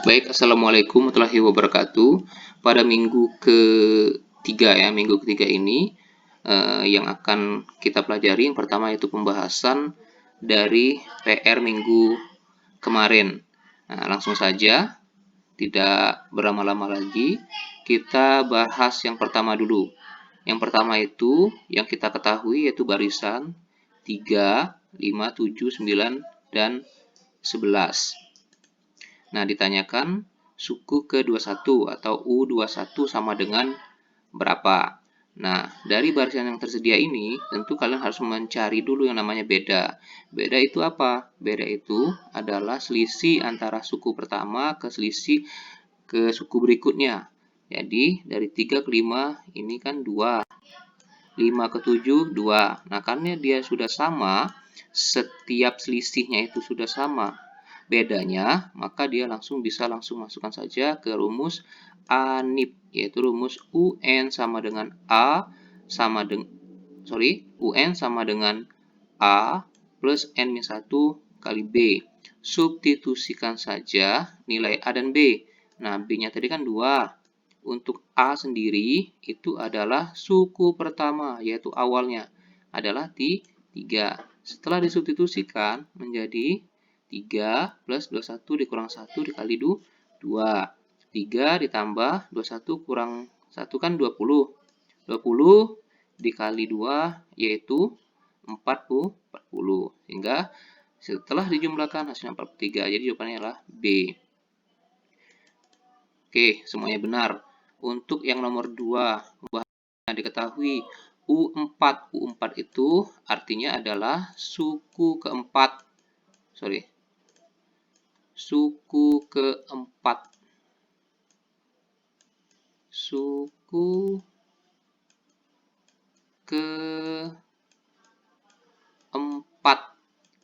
Baik, Assalamualaikum warahmatullahi wabarakatuh. Pada minggu ketiga minggu ketiga ini yang akan kita pelajari yang pertama yaitu pembahasan dari PR minggu kemarin. Nah, langsung saja, tidak berlama-lama lagi, kita bahas yang pertama dulu. Yang pertama itu yang kita ketahui yaitu barisan 3, 5, 7, 9, dan 11. Nah, ditanyakan suku ke-21 atau U21 sama dengan berapa. Nah, dari barisan yang tersedia ini, tentu kalian harus mencari dulu yang namanya beda. Beda itu apa? Beda itu adalah selisih antara suku pertama ke selisih ke suku berikutnya. Jadi, dari 3 ke 5 ini kan 2. 5 ke 7, 2. Nah, karena dia sudah sama, setiap selisihnya itu sudah sama bedanya, maka dia bisa langsung masukkan saja ke rumus ANIP, yaitu rumus UN sama dengan UN sama dengan A plus N-1 kali B. Substitusikan saja nilai A dan B. Nah, B-nya tadi kan 2. Untuk A sendiri itu adalah suku pertama, yaitu awalnya adalah 3. Setelah disubstitusikan menjadi 3 plus 21 dikurang 1 dikali 2. 3 ditambah 21 kurang 1 kan 20. 20 dikali 2 yaitu 40. Sehingga setelah dijumlahkan hasilnya 43. Jadi jawabannya adalah B. Oke, semuanya benar. Untuk yang nomor 2, diketahui U4. U4 itu artinya adalah suku keempat. Suku keempat.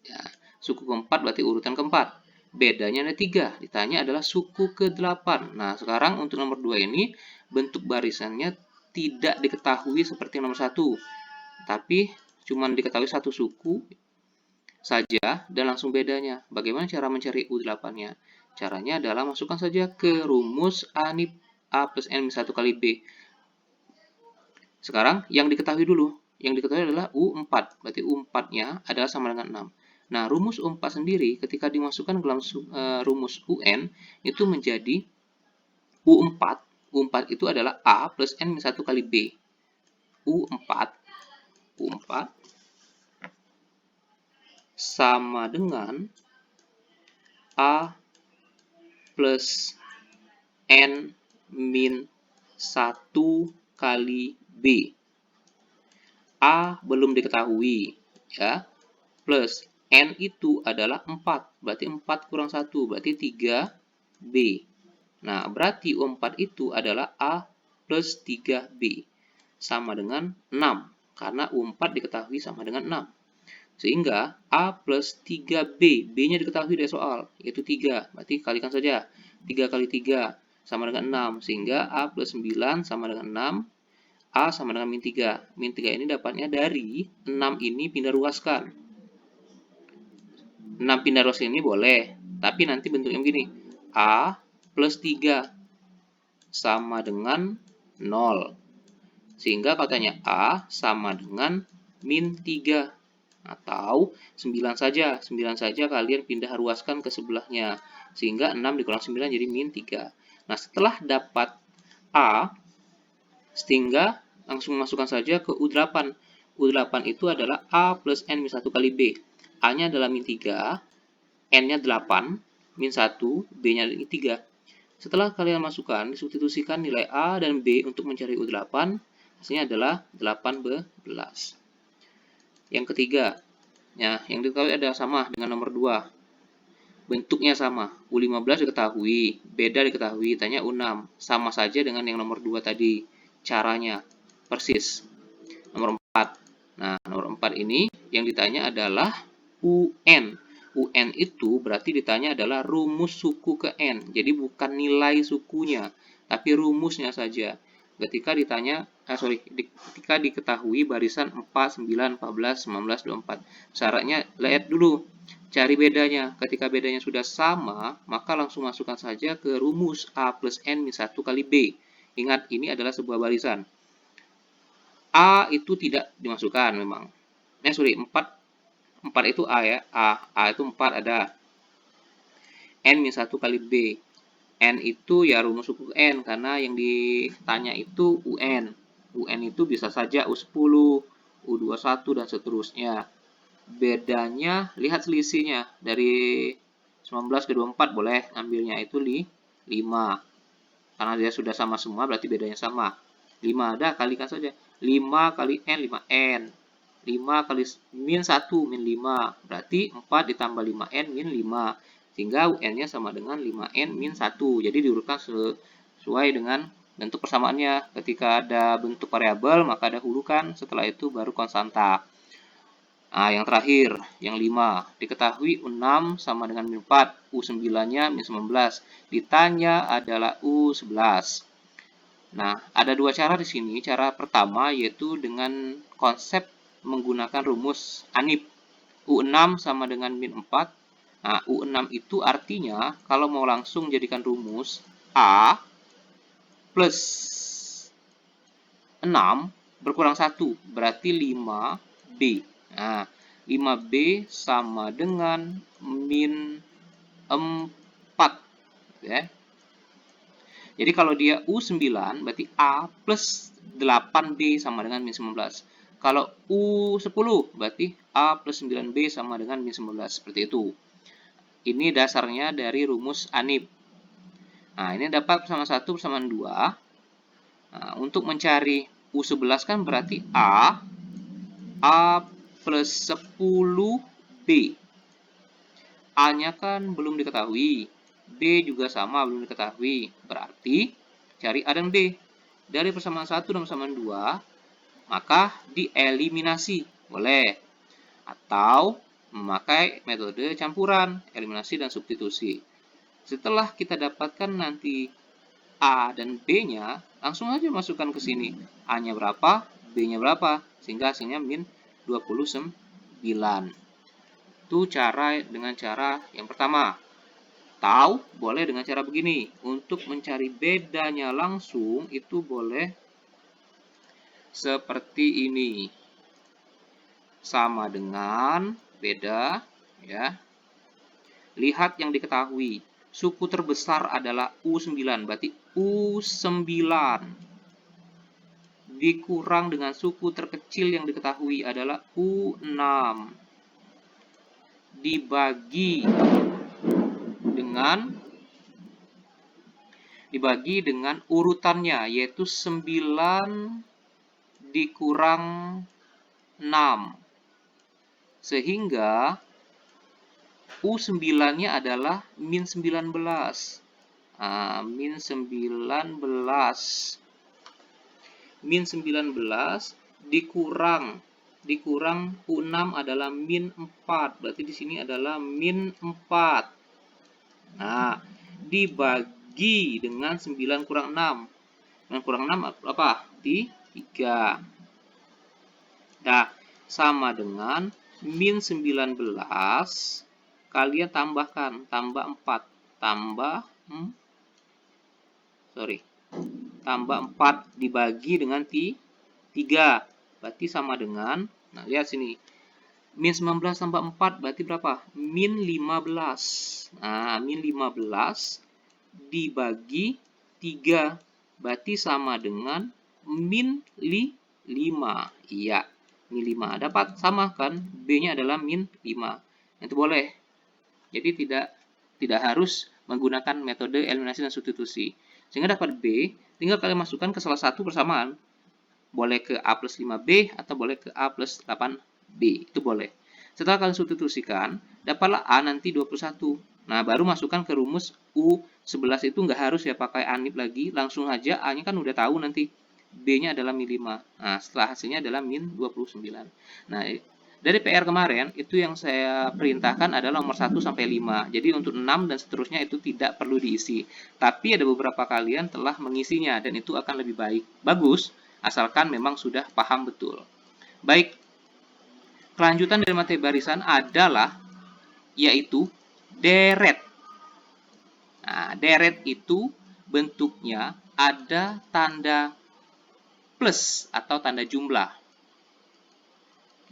Ya, suku keempat berarti urutan keempat. Bedanya ada 3. Ditanya adalah suku ke-8. Nah, sekarang untuk nomor 2 ini bentuk barisannya tidak diketahui seperti nomor 1. Tapi cuma diketahui satu suku saja dan langsung bedanya. Bagaimana cara mencari U8-nya? Caranya adalah masukkan saja ke rumus ANIP A plus N-1 kali B. Sekarang yang diketahui dulu. Yang diketahui adalah U4. Berarti U4-nya adalah sama dengan 6. Nah, rumus U4 sendiri ketika dimasukkan ke dalam rumus UN itu menjadi U4. U4 itu adalah A plus N-1 kali B. U4 sama dengan A plus N-1 kali B. A belum diketahui, ya. Plus N itu adalah 4, berarti 4 kurang 1, berarti 3B. Nah, berarti U4 itu adalah A plus 3B. Sama dengan 6, karena U4 diketahui sama dengan 6. Sehingga A plus 3B, B-nya diketahui dari soal, yaitu 3. Berarti kalikan saja, 3 kali 3 sama dengan 6. Sehingga A plus 9 sama dengan 6. A sama dengan min 3. Min 3 ini dapatnya dari 6 ini pindah ruaskan. 6 pindah ruaskan ini boleh, tapi nanti bentuknya begini. A plus 3 sama dengan 0. Sehingga kalau tanya A sama dengan min 3. Atau 9 saja. 9 saja kalian pindah ruaskan ke sebelahnya. Sehingga 6 dikurang 9 jadi min 3. Nah, setelah dapat A, sehingga langsung masukkan saja ke U8. U8 itu adalah A plus N-1 kali B. A-nya adalah min 3, N-nya 8, min 1, B-nya 3. Setelah kalian masukkan, substitusikan nilai A dan B untuk mencari U8, hasilnya adalah 18. Yang ketiga, yang diketahui adalah sama dengan nomor 2. Bentuknya sama, U15 diketahui, beda diketahui, tanya U6. Sama saja dengan yang nomor 2 tadi. Caranya persis. Nomor 4. Nah, nomor 4 ini yang ditanya adalah UN. UN itu berarti ditanya adalah rumus suku ke N. Jadi bukan nilai sukunya, tapi rumusnya saja. ketika ditanya, ketika diketahui barisan 4, 9, 14, 19, 24. Syaratnya lihat dulu, cari bedanya. Ketika bedanya sudah sama, maka langsung masukkan saja ke rumus A plus N min 1 kali B. Ingat, ini adalah sebuah barisan. A itu tidak dimasukkan memang. 4 itu A ya. A itu 4 ada. N min 1 kali B. N itu ya rumus suku N, karena yang ditanya itu UN. UN itu bisa saja U10, U21, dan seterusnya. Bedanya, lihat selisihnya. Dari 19 ke 24 boleh ambilnya itu 5. Karena dia sudah sama semua, berarti bedanya sama. 5 ada, kalikan saja. 5 kali N, 5N. 5 kali min 1, min 5. Berarti 4 ditambah 5N, min 5. Sehingga UN-nya sama dengan 5N min 1. Jadi diurutkan sesuai dengan bentuk persamaannya. Ketika ada bentuk variabel, maka ada hulukan. Setelah itu baru konstanta. Nah, yang terakhir, yang 5. Diketahui U6 sama dengan min 4. U9-nya min 19. Ditanya adalah U11. Nah, ada dua cara di sini. Cara pertama yaitu dengan konsep menggunakan rumus ANIP. U6 sama dengan min 4. Nah, U6 itu artinya, kalau mau langsung jadikan rumus, A plus 6 berkurang 1, berarti 5B. Nah, 5B sama dengan min 4. Ya. Jadi kalau dia U9, berarti A plus 8B sama dengan min 19. Kalau U10, berarti A plus 9B sama dengan min 19. Seperti itu. Ini dasarnya dari rumus ANIP. Nah, ini dapat persamaan 1 persamaan 2. Nah, untuk mencari U11 kan berarti A plus 10B. A-nya kan belum diketahui. B juga sama, belum diketahui. Berarti cari A dan B. Dari persamaan 1 dan persamaan 2, maka dieliminasi. Boleh. Atau memakai metode campuran, eliminasi dan substitusi. Setelah kita dapatkan nanti A dan B-nya, langsung aja masukkan ke sini. A-nya berapa, B-nya berapa, sehingga hasilnya min 29. Itu dengan cara yang pertama. Tahu, boleh dengan cara begini. Untuk mencari bedanya langsung, itu boleh seperti ini. Sama dengan beda, ya. Lihat yang diketahui. Suku terbesar adalah U9, berarti U9 dikurang dengan suku terkecil yang diketahui adalah U6 dibagi dengan urutannya, yaitu 9 dikurang 6. Sehingga U9-nya adalah min 19. Min 19. Min 19 dikurang U6 adalah min 4. Berarti di sini adalah min 4. Nah, dibagi dengan 9 kurang 6. 9 kurang 6 apa? 3. Nah, sama dengan min 19, kalian tambahkan, tambah 4. Tambah 4 dibagi dengan 3. Berarti sama dengan, nah lihat sini, min 19 tambah 4 berarti berapa? Min 15. Nah, min 15 dibagi 3. Berarti sama dengan min 5. Iya, min 5. Dapat sama kan? B-nya adalah min 5. Itu boleh. Jadi tidak harus menggunakan metode eliminasi dan substitusi. Sehingga dapat B, tinggal kalian masukkan ke salah satu persamaan. Boleh ke A plus 5B atau boleh ke A plus 8B. Itu boleh. Setelah kalian substitusikan, dapatlah A nanti 21. Nah, baru masukkan ke rumus U11 itu nggak harus ya pakai ANIP lagi. Langsung aja A-nya kan udah tahu nanti. B-nya adalah min 5. Nah, setelah hasilnya adalah min 29. Nah, Dari PR kemarin, itu yang saya perintahkan adalah nomor 1 sampai 5. Jadi untuk 6 dan seterusnya itu tidak perlu diisi. Tapi ada beberapa kalian telah mengisinya dan itu akan lebih baik. Bagus, asalkan memang sudah paham betul. Baik, kelanjutan dari materi barisan adalah yaitu deret. Nah, deret itu bentuknya ada tanda plus atau tanda jumlah.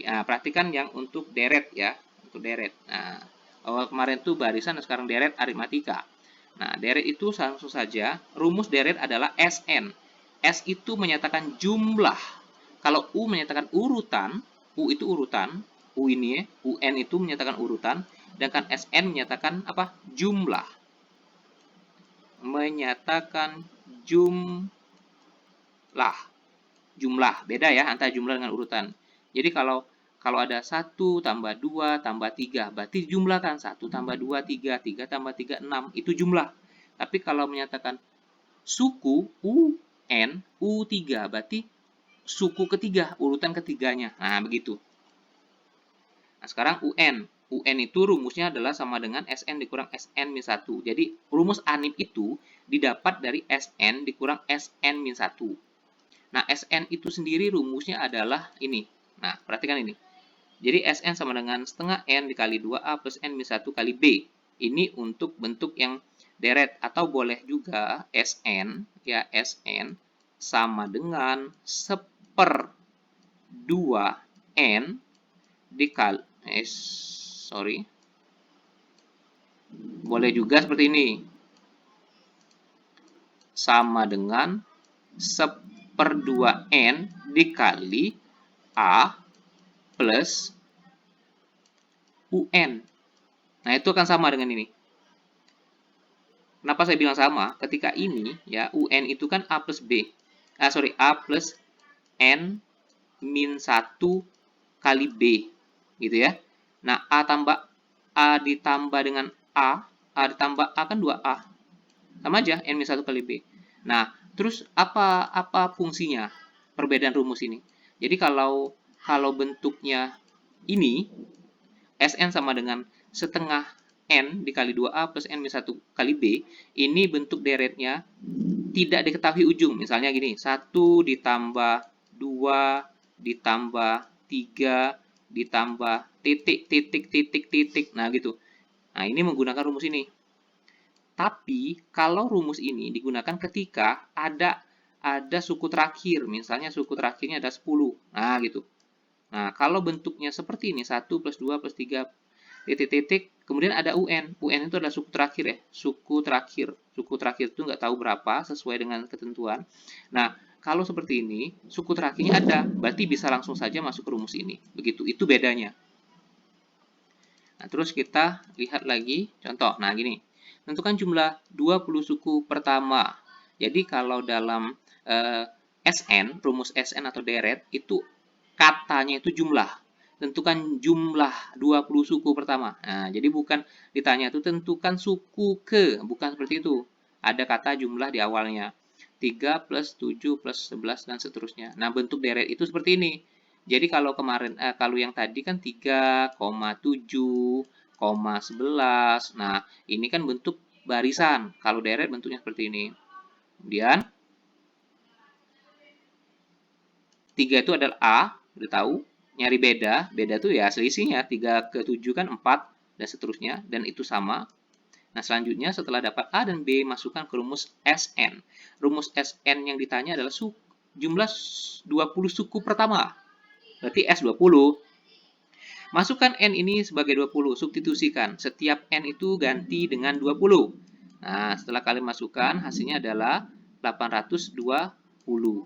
Nah, perhatikan yang untuk deret ya, untuk deret. Nah, awal kemarin tuh barisan, sekarang deret aritmatika. Nah, deret itu langsung saja, rumus deret adalah SN. S itu menyatakan jumlah. Kalau U menyatakan urutan, U itu urutan, U ini ya, UN itu menyatakan urutan, sedangkan SN menyatakan apa? Jumlah. Menyatakan jumlah. Jumlah, beda ya antara jumlah dengan urutan. Jadi kalau ada 1 tambah 2 tambah 3, berarti jumlahkan 1 tambah 2, 3, 3 tambah 3, 6, itu jumlah. Tapi kalau menyatakan suku, UN, U3, berarti suku ketiga, urutan ketiganya. Nah, begitu. Nah, sekarang UN. UN itu rumusnya adalah sama dengan SN dikurang SN-1. Jadi, rumus ANIP itu didapat dari SN dikurang SN-1. Nah, SN itu sendiri rumusnya adalah ini. Nah, perhatikan ini. Jadi SN sama dengan setengah N dikali 2A plus N-1 kali B. Ini untuk bentuk yang deret. Atau boleh juga SN, ya SN sama dengan 1/2N dikali, boleh juga seperti ini. Sama dengan 1/2N dikali A plus UN. Nah, itu akan sama dengan ini. Kenapa saya bilang sama? Ketika ini, ya, UN itu kan A plus B. A plus N min 1 kali B. Gitu ya. Nah, A ditambah dengan A ditambah A kan 2A. Sama aja, N min 1 kali B. Nah, terus apa fungsinya perbedaan rumus ini? Jadi kalau bentuknya ini, SN sama dengan setengah N dikali 2A plus N min 1 kali B, ini bentuk deretnya tidak diketahui ujung. Misalnya gini, 1 ditambah 2 ditambah 3 ditambah titik. Nah, gitu. Nah, ini menggunakan rumus ini. Tapi, kalau rumus ini digunakan ketika ada suku terakhir. Misalnya suku terakhirnya ada 10. Nah, gitu. Nah, kalau bentuknya seperti ini, 1 plus 2 plus 3, titik, kemudian ada UN. UN itu adalah suku terakhir ya, suku terakhir. Suku terakhir itu nggak tahu berapa, sesuai dengan ketentuan. Nah, kalau seperti ini, suku terakhirnya ada, berarti bisa langsung saja masuk ke rumus ini. Begitu, itu bedanya. Nah, terus kita lihat lagi contoh. Nah, gini. Tentukan jumlah 20 suku pertama. Jadi, kalau dalam SN, rumus SN atau deret, itu katanya itu jumlah. Tentukan jumlah 20 suku pertama. Nah, jadi bukan ditanya itu tentukan suku ke, bukan seperti itu. Ada kata jumlah di awalnya. 3 plus 7 plus 11 dan seterusnya. Nah, bentuk deret itu seperti ini. Jadi kalau kemarin kalau yang tadi kan 3,7, 11. Nah, ini kan bentuk barisan. Kalau deret bentuknya seperti ini. Kemudian 3 itu adalah A, udah tahu. Nyari beda tuh ya selisihnya. 3 ke 7 kan 4, dan seterusnya. Dan itu sama. Nah, selanjutnya setelah dapat A dan B, masukkan ke rumus SN. Rumus SN yang ditanya adalah jumlah 20 suku pertama. Berarti S20. Masukkan N ini sebagai 20, substitusikan. Setiap N itu ganti dengan 20. Nah, setelah kalian masukkan, hasilnya adalah 820.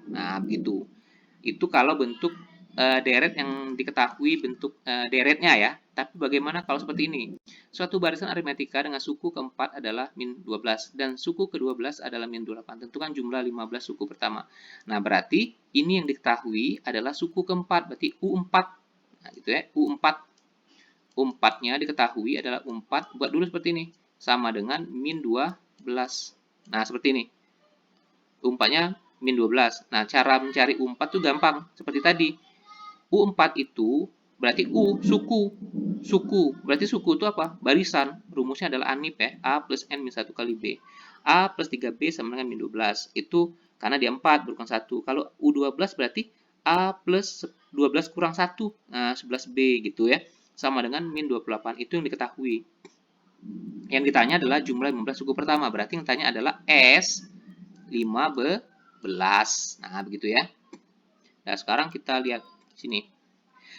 Nah, begitu. Itu kalau bentuk deret yang diketahui bentuk deretnya ya. Tapi bagaimana kalau seperti ini? Suatu barisan aritmatika dengan suku keempat adalah min 12 dan suku ke-12 adalah min 28. Tentukan jumlah 15 suku pertama. Nah, berarti ini yang diketahui adalah suku keempat, berarti U4. Nah, gitu ya. U4. U4-nya diketahui adalah U4. Buat dulu seperti ini. Sama dengan min 12. Nah, seperti ini. U4-nya min 12. Nah, cara mencari U4 itu gampang. Seperti tadi. U4 itu Berarti U, suku. Suku. Berarti suku itu apa? Barisan. Rumusnya adalah ANIP ya. A plus N min 1 kali B. A plus 3B sama dengan min 12. Itu karena dia 4 bukan 1. Kalau U12 berarti A plus 12 kurang 1. Nah, 11B gitu ya. Sama dengan min 28. Itu yang diketahui. Yang ditanya adalah jumlah 15 suku pertama. Berarti yang ditanya adalah S15. Nah, begitu ya. Nah, sekarang kita lihat sini.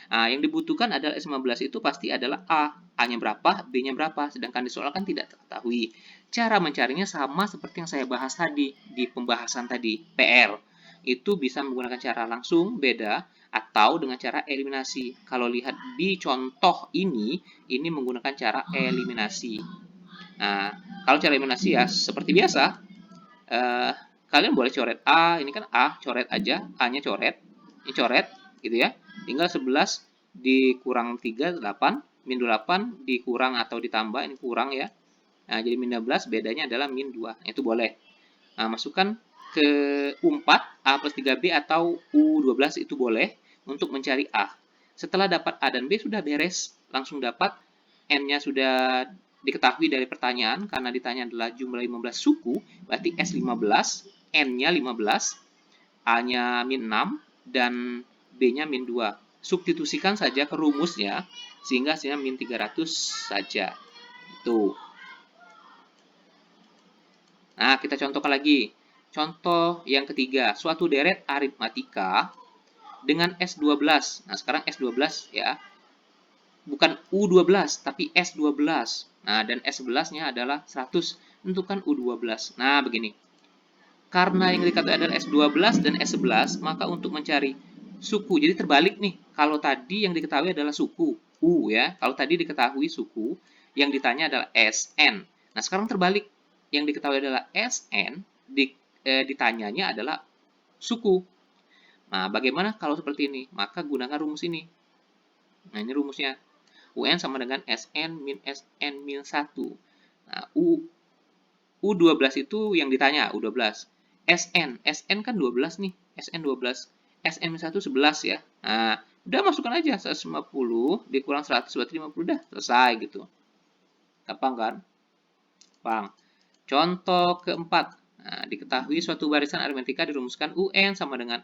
Nah, yang dibutuhkan adalah S15 itu pasti adalah A. A-nya berapa, B-nya berapa. Sedangkan di soal kan tidak diketahui. Cara mencarinya sama seperti yang saya bahas tadi di pembahasan tadi, PR. Itu bisa menggunakan cara langsung, beda, atau dengan cara eliminasi. Kalau lihat di contoh ini menggunakan cara eliminasi. Nah, kalau cara eliminasi ya seperti biasa, eh, kalian boleh coret A, ini kan A, coret aja, A-nya coret, ini coret, gitu ya. Tinggal 11 dikurang 3, 8, min 8 dikurang atau ditambah, ini kurang ya. Nah, jadi min 12 bedanya adalah min 2, itu boleh. Nah, masukkan ke U4, A plus 3B atau U12 itu boleh untuk mencari A. Setelah dapat A dan B sudah beres, langsung dapat N-nya sudah diketahui dari pertanyaan karena ditanya adalah jumlah 15 suku, berarti S15, N-nya 15, A-nya min 6, dan B-nya min 2. Substitusikan saja ke rumusnya, sehingga hasilnya min 300 saja. Itu. Nah, kita contohkan lagi. Contoh yang ketiga, suatu deret aritmatika dengan S12. Nah, sekarang S12 ya. Bukan U12, tapi S12. Nah, dan S11-nya adalah 100. Tentukan U12. Nah, begini. Karena yang dikatakan adalah S12 dan S11, maka untuk mencari suku, jadi terbalik nih. Kalau tadi yang diketahui adalah suku, U ya. Kalau tadi diketahui suku, yang ditanya adalah SN. Nah, sekarang terbalik. Yang diketahui adalah SN, ditanyanya adalah suku. Nah, bagaimana kalau seperti ini? Maka gunakan rumus ini. Nah, ini rumusnya. UN sama dengan SN min SN min 1. Nah, U12 itu yang ditanya, U12. SN kan 12 nih, SN 12. SN min 1 11 ya. Nah, udah masukkan aja 150 dikurang 100 berarti 50 udah selesai gitu. Gampang kan? Gampang. Contoh keempat. Nah, diketahui suatu barisan aritmetika dirumuskan UN sama dengan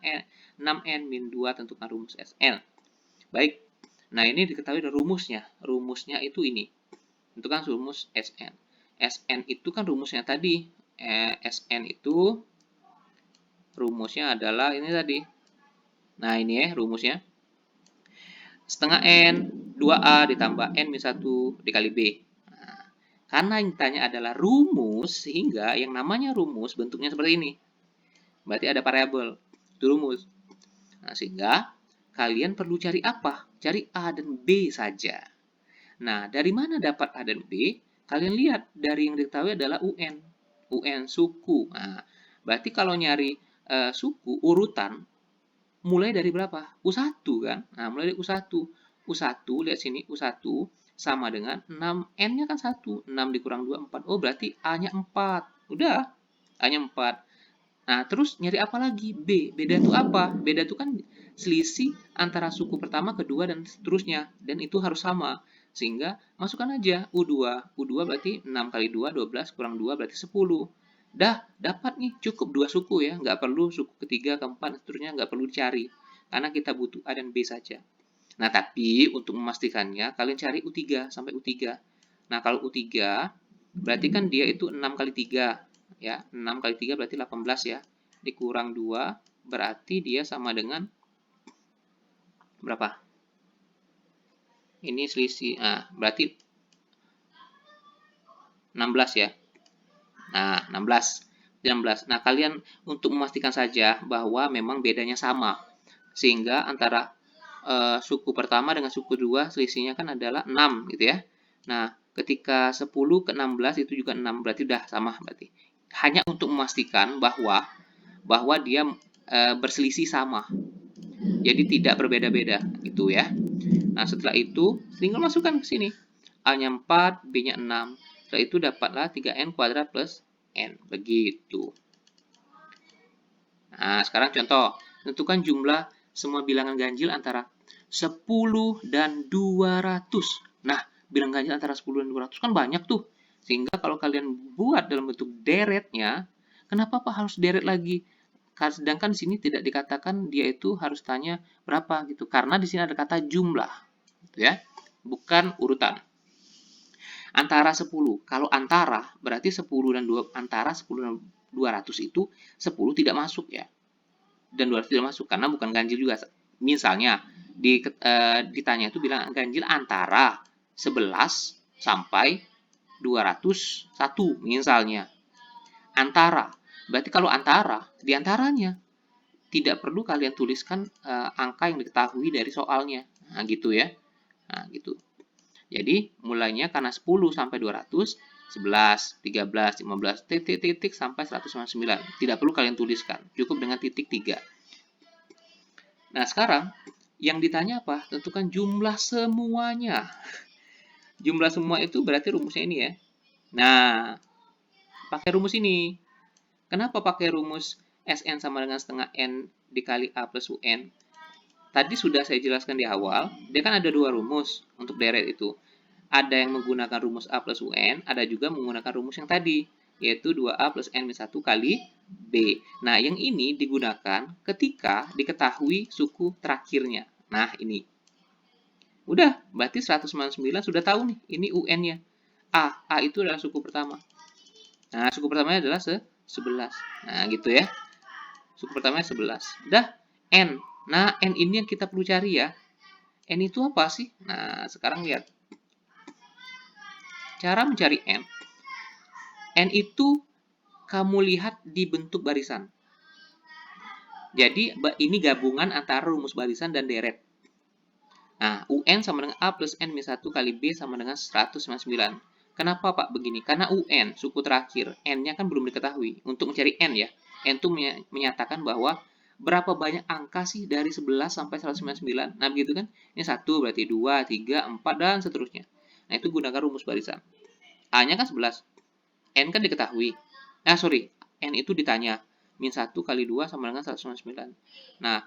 6N min 2 tentukan rumus SN. Baik. Nah, ini diketahui dari rumusnya. Rumusnya itu ini. Tentukan rumus SN. SN itu kan rumusnya tadi. SN itu rumusnya adalah ini tadi. Nah, ini ya rumusnya. Setengah N, 2A ditambah N min 1 dikali B. Nah, karena yang ditanya adalah rumus, sehingga yang namanya rumus bentuknya seperti ini. Berarti ada variabel. Itu rumus. Nah, sehingga kalian perlu cari apa? Cari A dan B saja. Nah, dari mana dapat A dan B? Kalian lihat, dari yang diketahui adalah UN. UN, suku. Nah, berarti kalau nyari suku, urutan, mulai dari berapa? U1 kan? Nah, mulai dari U1. U1, lihat sini, U1 sama dengan 6. N-nya kan 1. 6 dikurang 2, 4. Oh, berarti A-nya 4. Udah, A-nya 4. Nah, terus nyari apa lagi? B. Beda itu apa? Beda itu kan selisih antara suku pertama, kedua, dan seterusnya. Dan itu harus sama. Sehingga masukkan aja U2. U2 berarti 6 kali 2, 12 kurang 2 berarti 10. Dah, dapat nih. Cukup 2 suku ya. Nggak perlu suku ketiga, keempat, seterusnya nggak perlu dicari. Karena kita butuh A dan B saja. Nah, tapi untuk memastikannya, kalian cari U3 sampai U3. Nah, kalau U3, berarti kan dia itu 6 kali 3. Ya, 6 kali 3 berarti 18 ya. Dikurang 2, berarti dia sama dengan berapa? Ini selisih, berarti 16 ya. Nah, 16. 16. Nah, kalian untuk memastikan saja bahwa memang bedanya sama. Sehingga antara suku pertama dengan suku kedua selisihnya kan adalah 6 gitu ya. Nah, ketika 10 ke 16 itu juga 6, berarti udah sama berarti. Hanya untuk memastikan bahwa dia berselisih sama. Jadi tidak berbeda-beda gitu ya. Nah, setelah itu tinggal masukkan ke sini. A-nya 4, B-nya 6. Setelah itu dapatlah 3N kuadrat plus N. Begitu. Nah, sekarang contoh. Tentukan jumlah semua bilangan ganjil antara 10 dan 200. Nah, bilang ganjil antara 10 dan 200 kan banyak tuh. Sehingga kalau kalian buat dalam bentuk deretnya, kenapa Pak harus deret lagi? Sedangkan di sini tidak dikatakan dia itu harus tanya berapa gitu. Karena di sini ada kata jumlah, gitu ya. Bukan urutan. Antara 10. Kalau antara berarti 10 dan 2 antara 10 dan 200 itu 10 tidak masuk ya. Dan 200 tidak masuk karena bukan ganjil juga. Misalnya ditanya itu bilang ganjil antara 11 sampai 201 misalnya. Antara. Berarti kalau antara, di antaranya tidak perlu kalian tuliskan angka yang diketahui dari soalnya. Nah, gitu ya. Nah, gitu. Jadi, mulainya karena 10 sampai 200, 11, 13, 15, titik-titik sampai 199. Tidak perlu kalian tuliskan, cukup dengan titik 3. Nah, sekarang yang ditanya apa? Tentukan jumlah semuanya. Jumlah semua itu berarti rumusnya ini ya. Nah, pakai rumus ini. Kenapa pakai rumus SN sama dengan setengah N dikali A plus UN? Tadi sudah saya jelaskan di awal, dia kan ada dua rumus untuk deret itu. Ada yang menggunakan rumus A plus UN, ada juga menggunakan rumus yang tadi, yaitu 2A plus N minus 1 kali B. Nah, yang ini digunakan ketika diketahui suku terakhirnya. Nah, ini. Udah, berarti 199 sudah tahu nih, ini UN-nya. A itu adalah suku pertama. Nah, suku pertamanya adalah 11. Nah, gitu ya. Suku pertamanya 11. Udah, N. Nah, N ini yang kita perlu cari ya. N itu apa sih? Nah, sekarang lihat. Cara mencari N. N itu kamu lihat di bentuk barisan. Jadi, ini gabungan antara rumus barisan dan deret. Nah, UN sama dengan A plus N minus 1 kali B sama dengan 199. Kenapa Pak begini? Karena UN, suku terakhir, N-nya kan belum diketahui. Untuk mencari N ya, N itu menyatakan bahwa berapa banyak angka sih dari 11 sampai 199. Nah, begitu kan? Ini 1 berarti 2, 3, 4, dan seterusnya. Nah, itu gunakan rumus barisan. A-nya kan 11. N kan diketahui. N itu ditanya. Min 1 kali 2 sama dengan 199. Nah,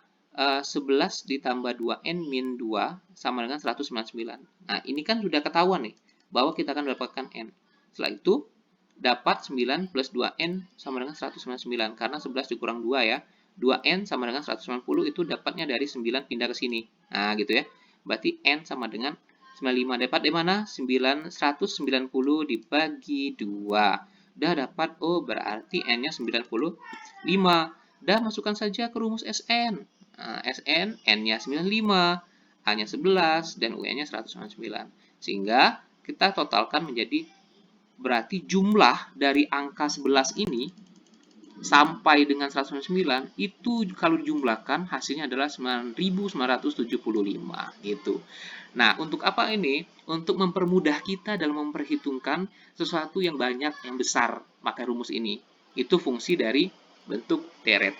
11 ditambah 2N min 2 sama dengan 199. Nah, ini kan sudah ketahuan nih, bahwa kita akan mendapatkan N. Setelah itu, dapat 9 plus 2N sama dengan 199. Karena 11 dikurang 2 ya. 2N sama dengan 190 itu dapatnya dari 9 pindah ke sini. Nah, gitu ya. Berarti N sama dengan 95. Dapat dari mana? 190 dibagi 2. Udah dapat, berarti N-nya 95. Udah masukkan saja ke rumus SN. Nah, SN, N-nya 95, A-nya 11, dan UN-nya 199. Sehingga kita totalkan menjadi, berarti jumlah dari angka 11 ini sampai dengan 199 itu kalau dijumlahkan hasilnya adalah 9.975 gitu. Nah, untuk apa ini? Untuk mempermudah kita dalam memperhitungkan sesuatu yang banyak, yang besar, pakai rumus ini. Itu fungsi dari bentuk deret.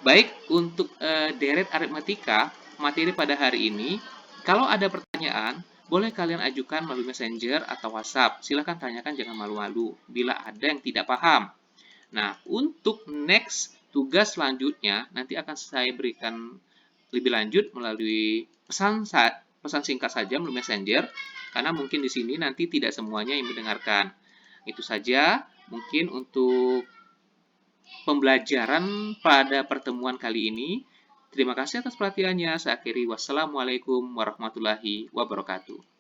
Baik, untuk deret aritmatika, materi pada hari ini, kalau ada pertanyaan, boleh kalian ajukan melalui Messenger atau WhatsApp. Silahkan tanyakan, jangan malu-malu bila ada yang tidak paham. Nah, untuk next tugas selanjutnya, nanti akan saya berikan lebih lanjut melalui pesan singkat saja melalui Messenger, karena mungkin di sini nanti tidak semuanya yang mendengarkan. Itu saja mungkin untuk pembelajaran pada pertemuan kali ini. Terima kasih atas perhatiannya. Saya akhiri. Wassalamualaikum warahmatullahi wabarakatuh.